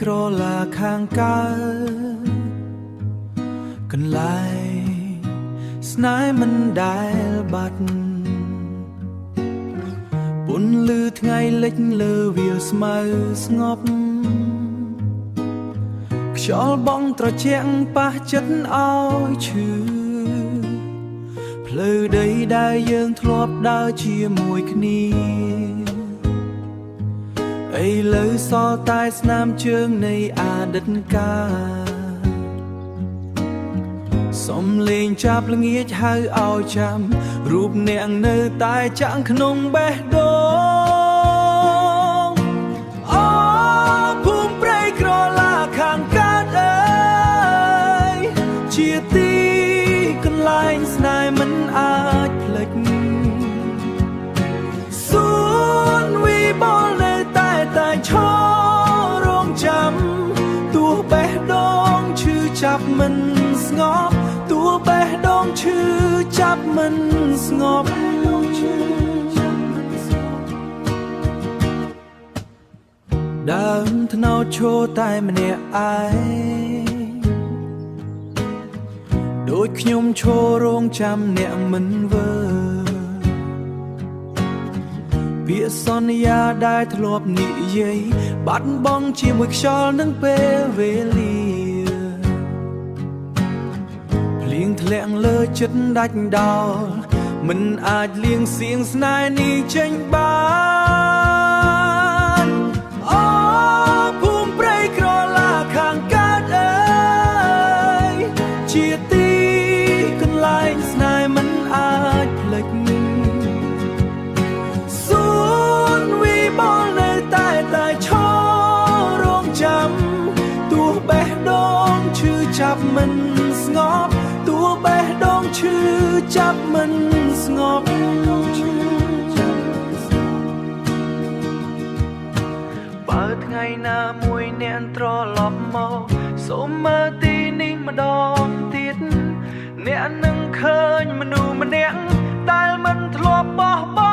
ក្រឡាខាងកើតកន្លែងស្នេហ៍មិនដែលបាត់ពន្លឺថ្ងៃលិចលើវាលស្មៅស្ងប់ខ្យល់បងត្រជាក់ប៉ះចិត្តឲ្យឈឺផ្លូវដីដែលយើងធ្លាប់ដើរជាមួយគ្នាឥឡូវសល់តែស្នាមជើងនៃអតីតកាលសំលេងចាប់ល្ងាចហៅឲ្យចាំរូបអ្នកនៅតែចាំងក្នុងបេះដូងអូភូមិព្រៃក្រឡាខាងកើតអើយជាទីកន្លែងស្នេហ៍មិនអាចភ្លេចសួនវីបលនៅតែឈររងចាំទោះបេះដូងឈឺចាប់មិនស្ងប់ទោះបេះដូងឈឺចាប់មិនស្ងប់ដើមថ្នោតឈរតែម្នាក់ឯងដូចខ្ញុំឈររងចាំអ្នកមិនវើពាក្យសន្យាដែលធ្លាប់និយាយបាត់បង់ជាមួយខ្យល់នឹងពេលវេលាភ្លៀងធ្លាក់លើចិត្តដាច់ដោលមិនអាចលៀងសៀងស្នេហ៍នេះចេញបានអូភូមិព្រៃក្រឡាខាងកើតអើយជាទីកន្លែងស្នេហ៍មិនអាចភ្លេចសួនវីបលនៅតែឈររងចាំទោះបេះដូងឈឺចាប់មិនស្ងប់ទោះបេះដូងឈឺចាប់មិនស្ងប់បើថ្ងៃណាមួយអ្នកត្រឡប់មកសូមមើលទីនេះម្ដងទៀតអ្នកនឹងឃើញមនុស្សម្នាក់ដែលមិនធ្លាប់បោះបង់